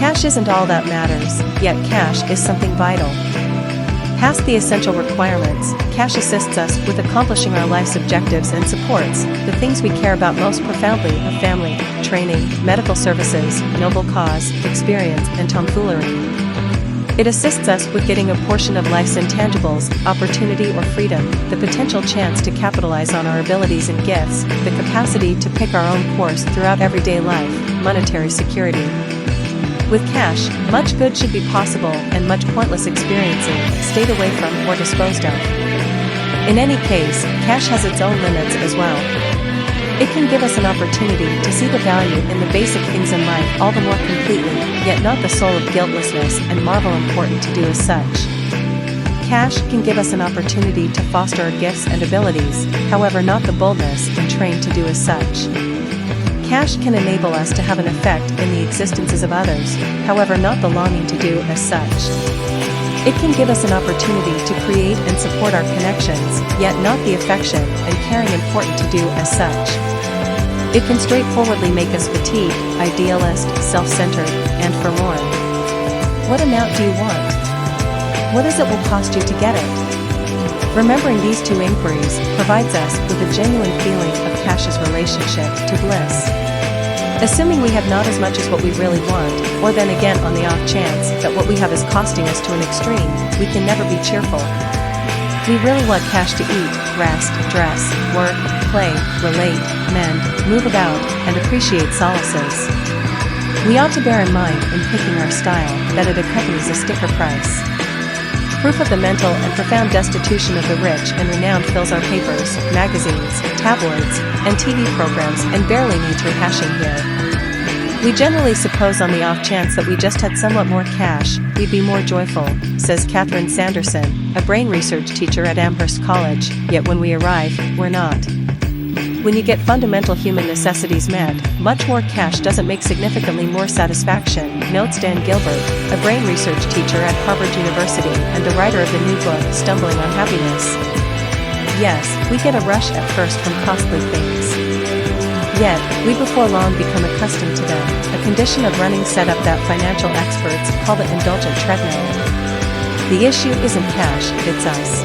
Cash isn't all that matters, yet cash is something vital. Past the essential requirements, cash assists us with accomplishing our life's objectives and supports the things we care about most profoundly: a family, training, medical services, noble cause, experience, and tomfoolery. It assists us with getting a portion of life's intangibles, opportunity or freedom, the potential chance to capitalize on our abilities and gifts, the capacity to pick our own course throughout everyday life, monetary security. With cash, much good should be possible and much pointless experiencing stayed away from or disposed of. In any case, cash has its own limits as well. It can give us an opportunity to see the value in the basic things in life all the more completely, yet not the soul of guiltlessness and marvel important to do as such. Cash can give us an opportunity to foster our gifts and abilities, however not the boldness and train to do as such. Cash can enable us to have an effect in the existences of others, however not the longing to do as such. It can give us an opportunity to create and support our connections, yet not the affection and caring important to do as such. It can straightforwardly make us fatigued, idealist, self-centered, and forlorn. What amount do you want? What is it will cost you to get it? Remembering these two inquiries provides us with a genuine feeling of cash's relationship to bliss. Assuming we have not as much as what we really want, or then again on the off chance that what we have is costing us to an extreme, we can never be cheerful. We really want cash to eat, rest, dress, work, play, relate, mend, move about, and appreciate solaces. We ought to bear in mind in picking our style that it accompanies a sticker price. Proof of the mental and profound destitution of the rich and renowned fills our papers, magazines, tabloids, and TV programs and barely needs rehashing here. We generally suppose on the off chance that we just had somewhat more cash, we'd be more joyful, says Catherine Sanderson, a brain research teacher at Amherst College, yet when we arrive, we're not. When you get fundamental human necessities met, much more cash doesn't make significantly more satisfaction, notes Dan Gilbert, a brain research teacher at Harvard University and the writer of the new book Stumbling on Happiness. Yes, we get a rush at first from costly things. Yet, we before long become accustomed to them, a condition of running setup that financial experts call the indulgent treadmill. The issue isn't cash, it's us.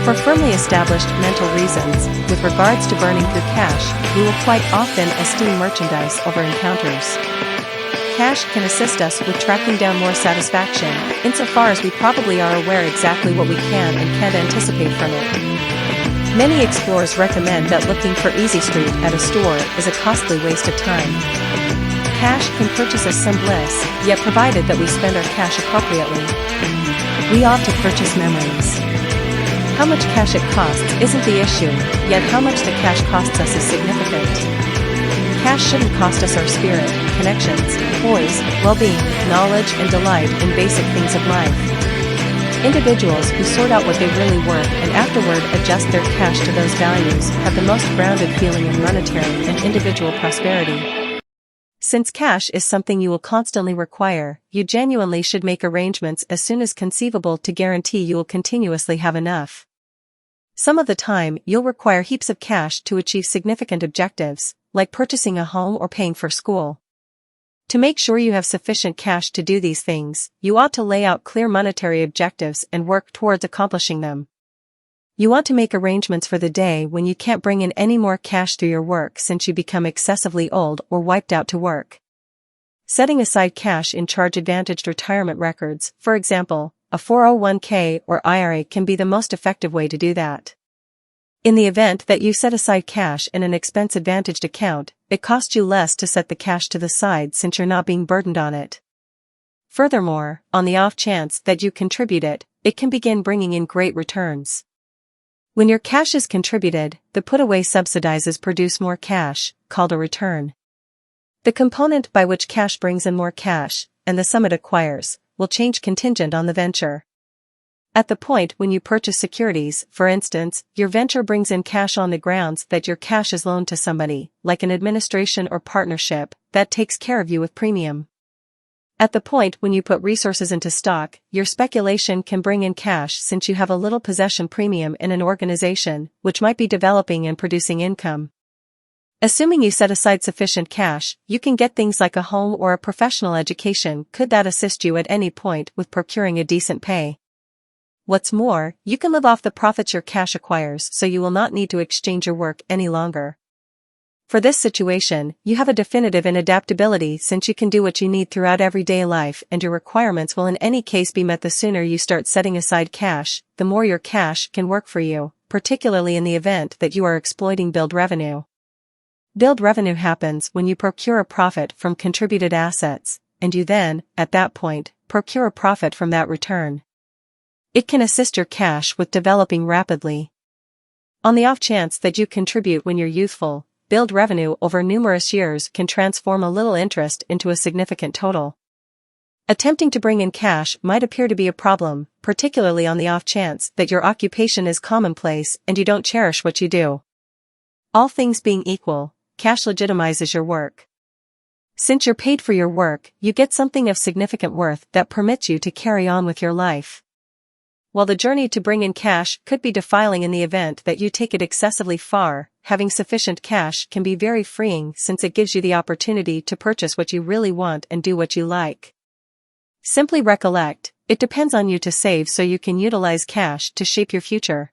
For firmly established mental reasons, with regards to burning through cash, we will quite often esteem merchandise over encounters. Cash can assist us with tracking down more satisfaction, insofar as we probably are aware exactly what we can and can't anticipate from it. Many explorers recommend that looking for Easy Street at a store is a costly waste of time. Cash can purchase us some bliss, yet provided that we spend our cash appropriately. We ought to purchase memories. How much cash it costs isn't the issue, yet how much the cash costs us is significant. Cash shouldn't cost us our spirit, connections, poise, well-being, knowledge and delight in basic things of life. Individuals who sort out what they really worth and afterward adjust their cash to those values have the most grounded feeling of monetary and individual prosperity. Since cash is something you will constantly require, you genuinely should make arrangements as soon as conceivable to guarantee you will continuously have enough. Some of the time, you'll require heaps of cash to achieve significant objectives, like purchasing a home or paying for school. To make sure you have sufficient cash to do these things, you ought to lay out clear monetary objectives and work towards accomplishing them. You ought to make arrangements for the day when you can't bring in any more cash through your work since you become excessively old or wiped out to work. Setting aside cash in charge-advantaged retirement records, for example, a 401k or IRA can be the most effective way to do that. In the event that you set aside cash in an expense-advantaged account, it costs you less to set the cash to the side since you're not being burdened on it. Furthermore, on the off chance that you contribute it, it can begin bringing in great returns. When your cash is contributed, the put-away subsidizes produce more cash, called a return. The component by which cash brings in more cash, and the sum it acquires, will change contingent on the venture. At the point when you purchase securities, for instance, your venture brings in cash on the grounds that your cash is loaned to somebody, like an administration or partnership, that takes care of you with premium. At the point when you put resources into stock, your speculation can bring in cash since you have a little possession premium in an organization, which might be developing and producing income. Assuming you set aside sufficient cash, you can get things like a home or a professional education. Could that assist you at any point with procuring a decent pay? What's more, you can live off the profits your cash acquires, so you will not need to exchange your work any longer. For this situation, you have a definitive in adaptability since you can do what you need throughout everyday life and your requirements will in any case be met. The sooner you start setting aside cash, the more your cash can work for you, particularly in the event that you are exploiting build revenue. Build revenue happens when you procure a profit from contributed assets, and you then, at that point, procure a profit from that return. It can assist your cash with developing rapidly. On the off chance that you contribute when you're youthful, build revenue over numerous years can transform a little interest into a significant total. Attempting to bring in cash might appear to be a problem, particularly on the off chance that your occupation is commonplace and you don't cherish what you do. All things being equal, cash legitimizes your work. Since you're paid for your work, you get something of significant worth that permits you to carry on with your life. While the journey to bring in cash could be defiling in the event that you take it excessively far, having sufficient cash can be very freeing since it gives you the opportunity to purchase what you really want and do what you like. Simply recollect, it depends on you to save so you can utilize cash to shape your future.